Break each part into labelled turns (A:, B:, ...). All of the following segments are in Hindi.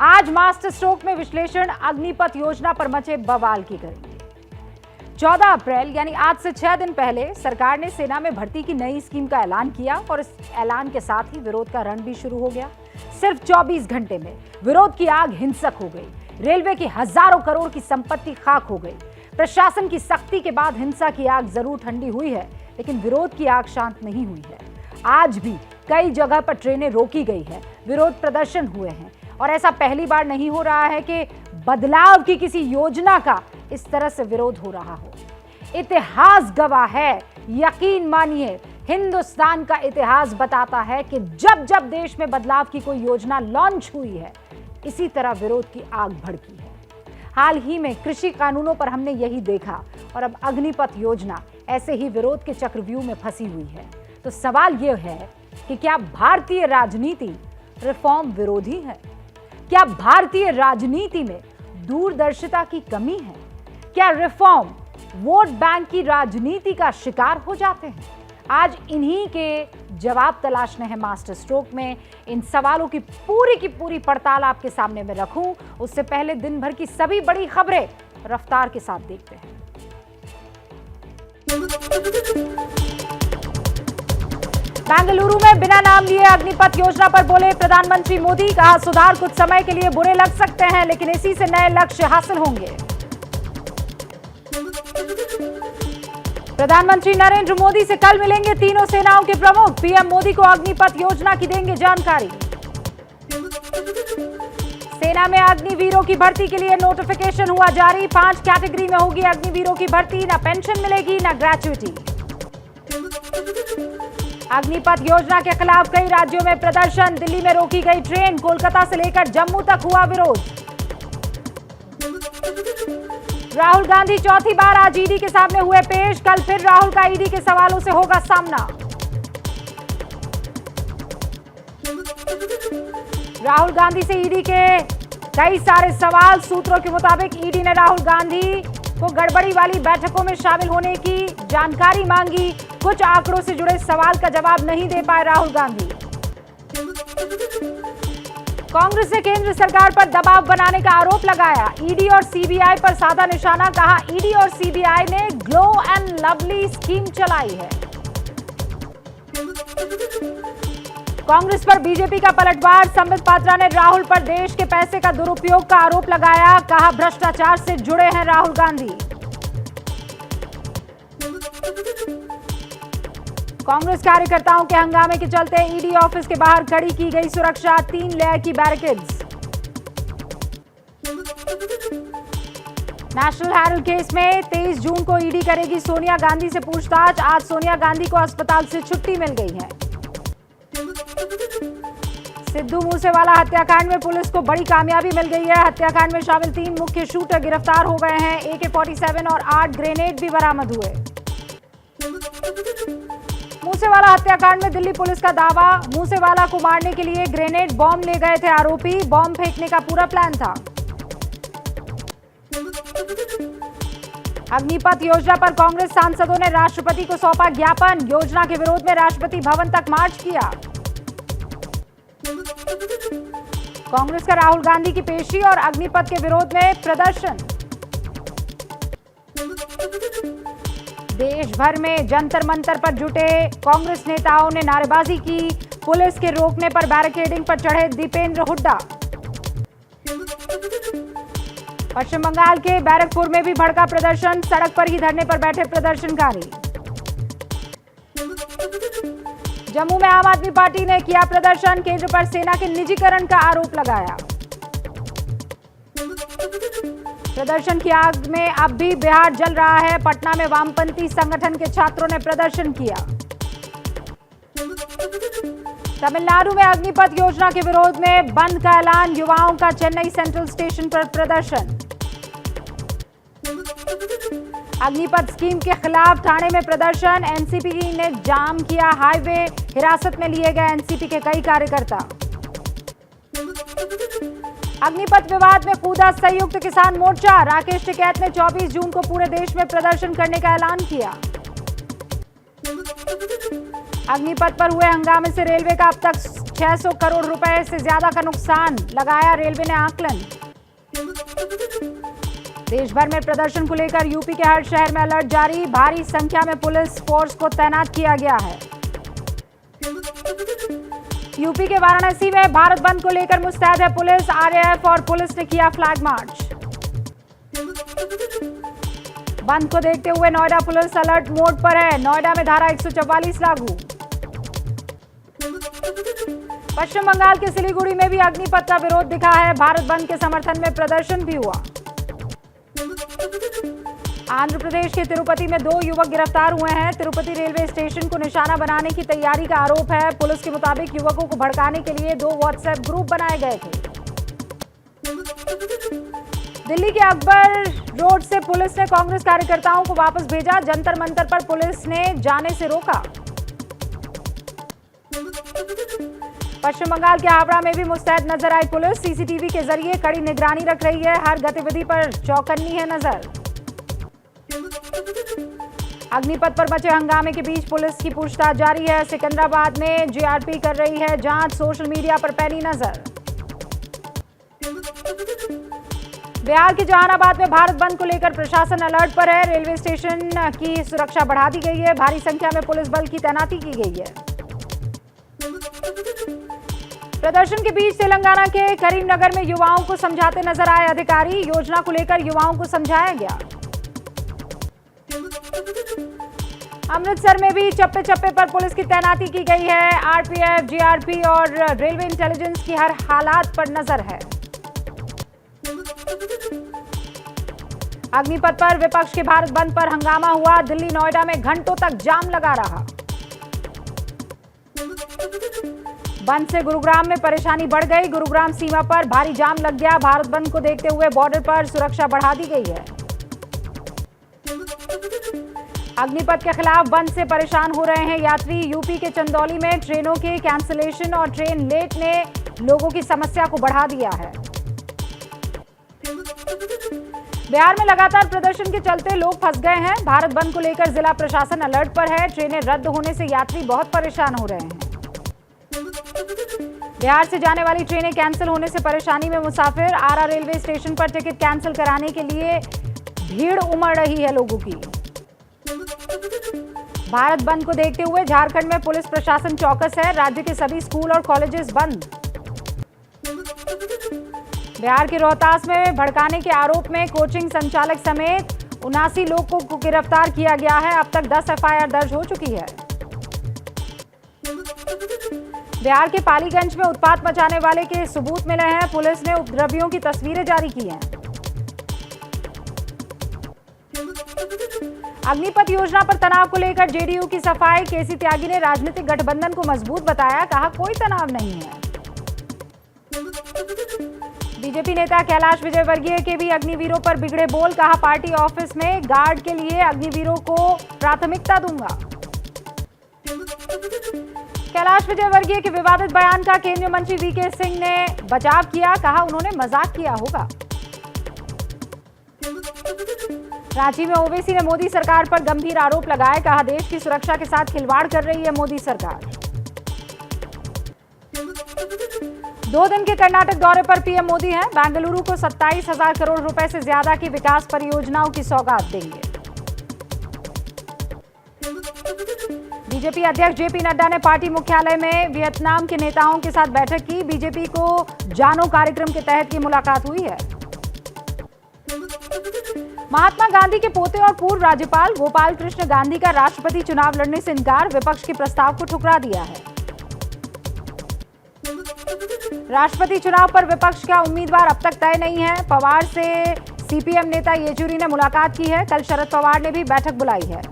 A: आज मास्टर स्ट्रोक में विश्लेषण अग्निपथ योजना पर मचे बवाल की करेंगे। 14 अप्रैल यानी आज से 6 दिन पहले सरकार ने सेना में भर्ती की नई स्कीम का ऐलान किया और इस ऐलान के साथ ही विरोध का रण भी शुरू हो गया। सिर्फ 24 घंटे में विरोध की आग हिंसक हो गई। रेलवे की हजारों करोड़ की संपत्ति खाक हो गई। प्रशासन की सख्ती के बाद हिंसा की आग जरूर ठंडी हुई है, लेकिन विरोध की आग शांत नहीं हुई है। आज भी कई जगह पर ट्रेनें रोकी गई है, विरोध प्रदर्शन हुए हैं और ऐसा पहली बार नहीं हो रहा है कि बदलाव की किसी योजना का इस तरह से विरोध हो रहा हो। इतिहास गवाह है, यकीन मानिए, हिंदुस्तान का इतिहास बताता है कि जब जब देश में बदलाव की कोई योजना लॉन्च हुई है, इसी तरह विरोध की आग भड़की है। हाल ही में कृषि कानूनों पर हमने यही देखा और अब अग्निपथ योजना ऐसे ही विरोध के चक्रव्यूह में फंसी हुई है। तो सवाल यह है कि क्या भारतीय राजनीति रिफॉर्म विरोधी है? क्या भारतीय राजनीति में दूरदर्शिता की कमी है? क्या रिफॉर्म वोट बैंक की राजनीति का शिकार हो जाते हैं? आज इन्हीं के जवाब तलाशने हैं मास्टर स्ट्रोक में। इन सवालों की पूरी पड़ताल आपके सामने मैं रखूं, उससे पहले दिन भर की सभी बड़ी खबरें रफ्तार के साथ देखते हैं। बेंगलुरु में बिना नाम लिए अग्निपथ योजना पर बोले प्रधानमंत्री मोदी। कहा, सुधार कुछ समय के लिए बुरे लग सकते हैं, लेकिन इसी से नए लक्ष्य हासिल होंगे। प्रधानमंत्री नरेंद्र मोदी से कल मिलेंगे तीनों सेनाओं के प्रमुख। पीएम मोदी को अग्निपथ योजना की देंगे जानकारी। सेना में अग्निवीरों की भर्ती के लिए नोटिफिकेशन हुआ जारी। 5 कैटेगरी में होगी अग्निवीरों की भर्ती। ना पेंशन मिलेगी, ना ग्रेच्युटी। अग्निपथ योजना के खिलाफ कई राज्यों में प्रदर्शन। दिल्ली में रोकी गई ट्रेन। कोलकाता से लेकर जम्मू तक हुआ विरोध। राहुल गांधी चौथी बार आज ईडी के सामने हुए पेश। कल फिर राहुल का ईडी के सवालों से होगा सामना। राहुल गांधी से ईडी के कई सारे सवाल। सूत्रों के मुताबिक ईडी ने राहुल गांधी को गड़बड़ी वाली बैठकों में शामिल होने की जानकारी मांगी। कुछ आंकड़ों से जुड़े सवाल का जवाब नहीं दे पाए राहुल गांधी। कांग्रेस ने केंद्र सरकार पर दबाव बनाने का आरोप लगाया। ईडी और सीबीआई पर साधा निशाना। कहा, ईडी और सीबीआई ने ग्लो एंड लवली स्कीम चलाई है। कांग्रेस पर बीजेपी का पलटवार। संबित पात्रा ने राहुल पर देश के पैसे का दुरुपयोग का आरोप लगाया। कहा, भ्रष्टाचार से जुड़े हैं राहुल गांधी। कांग्रेस कार्यकर्ताओं के हंगामे के चलते ईडी ऑफिस के बाहर खड़ी की गई सुरक्षा। 3 लेयर की बैरिकेड्स। नेशनल हेराल्ड केस में 23 जून को ईडी करेगी सोनिया गांधी से पूछताछ। आज सोनिया गांधी को अस्पताल से छुट्टी मिल गई है। सिद्धू मूसेवाला हत्याकांड में पुलिस को बड़ी कामयाबी मिल गई है। हत्याकांड में शामिल 3 मुख्य शूटर गिरफ्तार हो गए हैं। AK-47 और 8 ग्रेनेड भी बरामद हुए। मूसेवाला हत्याकांड में दिल्ली पुलिस का दावा, मूसेवाला को मारने के लिए ग्रेनेड बॉम्ब ले गए थे आरोपी। बॉम्ब फेंकने का पूरा प्लान था। अग्निपथ योजना पर कांग्रेस सांसदों ने राष्ट्रपति को सौंपा ज्ञापन। योजना के विरोध में राष्ट्रपति भवन तक मार्च किया। कांग्रेस का राहुल गांधी की पेशी और अग्निपथ के विरोध में प्रदर्शन। देश भर में जंतर मंतर पर जुटे कांग्रेस नेताओं ने नारेबाजी की। पुलिस के रोकने पर बैरिकेडिंग पर चढ़े दीपेंद्र हुड्डा। पश्चिम बंगाल के बैरकपुर में भी भड़का प्रदर्शन। सड़क पर ही धरने पर बैठे प्रदर्शनकारी। जम्मू में आम आदमी पार्टी ने किया प्रदर्शन। केंद्र पर सेना के निजीकरण का आरोप लगाया। प्रदर्शन की आग में अब भी बिहार जल रहा है। पटना में वामपंथी संगठन के छात्रों ने प्रदर्शन किया। तमिलनाडु में अग्निपथ योजना के विरोध में बंद का ऐलान। युवाओं का चेन्नई सेंट्रल स्टेशन पर प्रदर्शन। अग्निपथ स्कीम के खिलाफ ठाणे में प्रदर्शन। एनसीपी ने जाम किया हाईवे। हिरासत में लिए गए एनसीपी के कई कार्यकर्ता। अग्निपथ विवाद में कूदा संयुक्त किसान मोर्चा। राकेश टिकैत ने 24 जून को पूरे देश में प्रदर्शन करने का ऐलान किया। अग्निपथ पर हुए हंगामे से रेलवे का अब तक 600 करोड़ रुपए से ज्यादा का नुकसान, लगाया रेलवे ने आकलन। देश भर में प्रदर्शन को लेकर यूपी के हर शहर में अलर्ट जारी, भारी संख्या में पुलिस फोर्स को तैनात किया गया है। यूपी के वाराणसी में भारत बंद को लेकर मुस्तैद है पुलिस, आरएएफ और पुलिस ने किया फ्लैग मार्च। बंद को देखते हुए नोएडा पुलिस अलर्ट मोड पर है, नोएडा में धारा 144 लागू। पश्चिम बंगाल के सिलीगुड़ी में भी अग्निपथ का विरोध दिखा है, भारत बंद के समर्थन में प्रदर्शन भी हुआ। आंध्र प्रदेश के तिरुपति में 2 युवक गिरफ्तार हुए हैं, तिरुपति रेलवे स्टेशन को निशाना बनाने की तैयारी का आरोप है। पुलिस के मुताबिक युवकों को भड़काने के लिए 2 व्हाट्सएप ग्रुप बनाए गए थे। दिल्ली के अकबर रोड से पुलिस ने कांग्रेस कार्यकर्ताओं को वापस भेजा, जंतर मंतर पर पुलिस ने जाने से रोका। पश्चिम बंगाल के हावड़ा में भी मुस्तैद नजर आई पुलिस, सीसीटीवी के जरिए कड़ी निगरानी रख रही है, हर गतिविधि पर चौकन्नी है नजर। अग्निपथ पर मचे हंगामे के बीच पुलिस की पूछताछ जारी है, सिकंदराबाद में जीआरपी कर रही है जांच, सोशल मीडिया पर पैनी नजर। बिहार के जहानाबाद में भारत बंद को लेकर प्रशासन अलर्ट पर है, रेलवे स्टेशन की सुरक्षा बढ़ा दी गई है, भारी संख्या में पुलिस बल की तैनाती की गई है। प्रदर्शन के बीच तेलंगाना के करीमनगर में युवाओं को समझाते नजर आए अधिकारी, योजना को लेकर युवाओं को समझाया गया। अमृतसर में भी चप्पे चप्पे पर पुलिस की तैनाती की गई है, आरपीएफ, जीआरपी और रेलवे इंटेलिजेंस की हर हालात पर नजर है। अग्निपथ पर विपक्ष के भारत बंद पर हंगामा हुआ, दिल्ली नोएडा में घंटों तक जाम लगा रहा। बंद से गुरुग्राम में परेशानी बढ़ गई, गुरुग्राम सीमा पर भारी जाम लग गया, भारत बंद को देखते हुए बॉर्डर पर सुरक्षा बढ़ा दी गई है। अग्निपथ के खिलाफ बंद से परेशान हो रहे हैं यात्री, यूपी के चंदौली में ट्रेनों के कैंसिलेशन और ट्रेन लेट ने लोगों की समस्या को बढ़ा दिया है। बिहार में लगातार प्रदर्शन के चलते लोग फंस गए हैं, भारत बंद को लेकर जिला प्रशासन अलर्ट पर है, ट्रेनें रद्द होने से यात्री बहुत परेशान हो रहे हैं। बिहार से जाने वाली ट्रेनें कैंसिल होने से परेशानी में मुसाफिर, आरा रेलवे स्टेशन पर टिकट कैंसिल कराने के लिए भीड़ उमड़ रही है लोगों की। भारत बंद को देखते हुए झारखंड में पुलिस प्रशासन चौकस है, राज्य के सभी स्कूल और कॉलेजेस बंद। बिहार के रोहतास में भड़काने के आरोप में कोचिंग संचालक समेत 79 लोगों को गिरफ्तार किया गया है, अब तक 10 एफआईआर दर्ज हो चुकी है। बिहार के पालीगंज में उत्पात मचाने वाले के सबूत मिले हैं, पुलिस ने उपद्रवियों की तस्वीरें जारी की हैं। अग्निपथ योजना पर तनाव को लेकर जेडीयू की सफाई, केसी त्यागी ने राजनीतिक गठबंधन को मजबूत बताया, कहा कोई तनाव नहीं है। बीजेपी नेता कैलाश विजयवर्गीय के भी अग्निवीरों पर बिगड़े बोल, कहा पार्टी ऑफिस में गार्ड के लिए अग्निवीरों को प्राथमिकता दूंगा। कैलाश विजयवर्गीय के विवादित बयान का केंद्रीय मंत्री वीके सिंह ने बचाव किया, कहा उन्होंने मजाक किया होगा। रांची में ओवैसी ने मोदी सरकार पर गंभीर आरोप लगाए, कहा देश की सुरक्षा के साथ खिलवाड़ कर रही है मोदी सरकार। 2 दिन के कर्नाटक दौरे पर पीएम मोदी हैं, बेंगलुरु को 27,000 करोड़ रुपए से ज्यादा की विकास परियोजनाओं की सौगात देंगे। बीजेपी अध्यक्ष जेपी नड्डा ने पार्टी मुख्यालय में वियतनाम के नेताओं के साथ बैठक की, बीजेपी को जानो कार्यक्रम के तहत की मुलाकात हुई है। महात्मा गांधी के पोते और पूर्व राज्यपाल गोपाल कृष्ण गांधी का राष्ट्रपति चुनाव लड़ने से इनकार, विपक्ष के प्रस्ताव को ठुकरा दिया है। राष्ट्रपति चुनाव पर विपक्ष का उम्मीदवार अब तक तय नहीं है, पवार से सीपीएम नेता येचुरी ने मुलाकात की है, कल शरद पवार ने भी बैठक बुलाई है।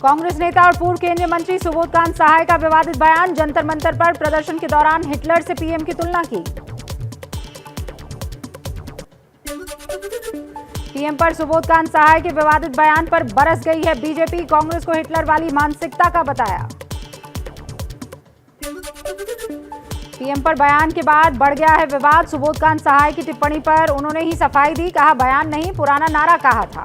A: कांग्रेस नेता और पूर्व केंद्रीय मंत्री सुबोधकांत सहाय का विवादित बयान, जंतर मंतर पर प्रदर्शन के दौरान हिटलर से पीएम की तुलना की। पीएम पर सुबोधकांत सहाय के विवादित बयान पर बरस गई है बीजेपी, कांग्रेस को हिटलर वाली मानसिकता का बताया। पीएम पर बयान के बाद बढ़ गया है विवाद। सुबोधकांत सहाय की टिप्पणी पर उन्होंने ही सफाई दी, कहा बयान नहीं पुराना नारा कहा था।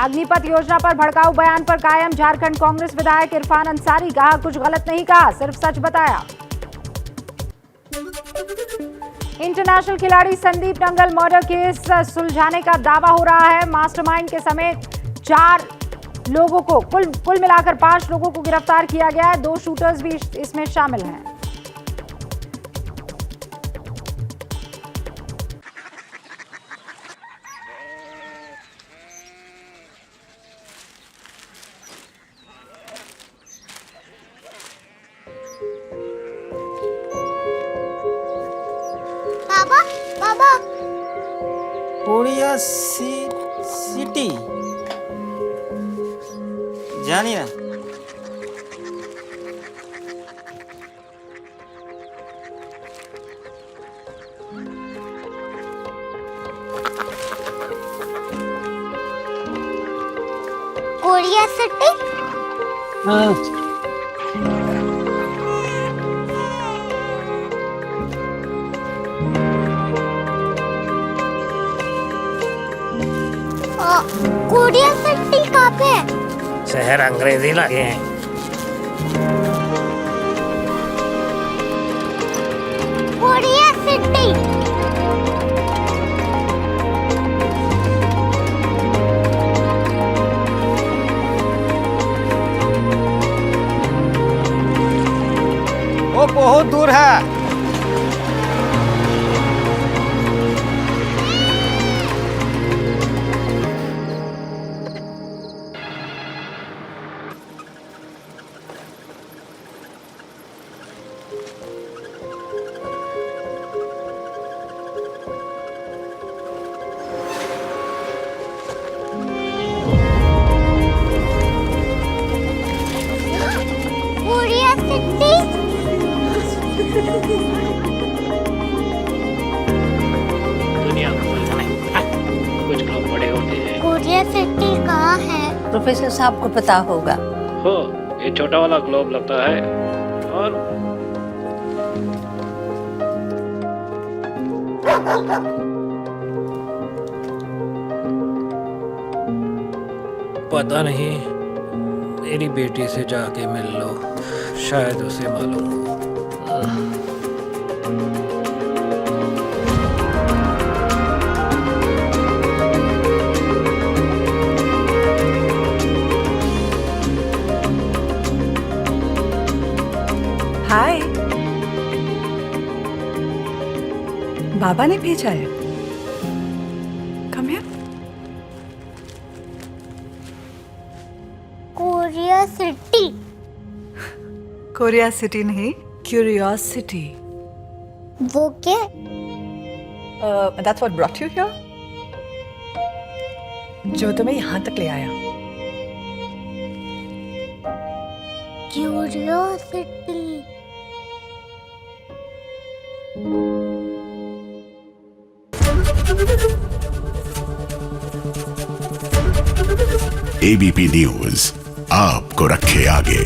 A: अग्निपथ योजना पर भड़काऊ बयान पर कायम झारखंड कांग्रेस विधायक इरफान अंसारी, कहा कुछ गलत नहीं कहा, सिर्फ सच बताया। इंटरनेशनल खिलाड़ी संदीप नंगल मर्डर केस सुलझाने का दावा हो रहा है। मास्टरमाइंड के समेत 4 लोगों को कुल मिलाकर 5 लोगों को गिरफ्तार किया गया है। 2 शूटर्स भी इसमें शामिल हैं।
B: बाबा
C: कोरिया सिटी जानी ना।
B: कोरिया सिटी कोरिया सिटी कहाँ पे है?
D: शहर अंग्रेजी लगे हैं।
B: कोरिया सिटी
C: वो बहुत दूर है।
B: कोरिया सिटी
D: दुनिया को कुछ लोग बड़े होते हैं।
B: कोरिया सिटी कहाँ है?
E: प्रोफेसर साहब को पता होगा।
D: हो ये छोटा वाला ग्लोब लगता है और पता नहीं, मेरी बेटी से जाके मिल लो, शायद उसे मालूम हो।
F: हाय, बाबा ने भेजा है। Come here.
B: Korea city
F: Korea city नहीं, क्यूरियोसिटी।
B: वो क्या?
F: That's what brought you here? जो तुम्हें यहाँ तक ले आया।
B: क्यूरियोसिटी
G: एबीपी न्यूज आपको रखे आगे।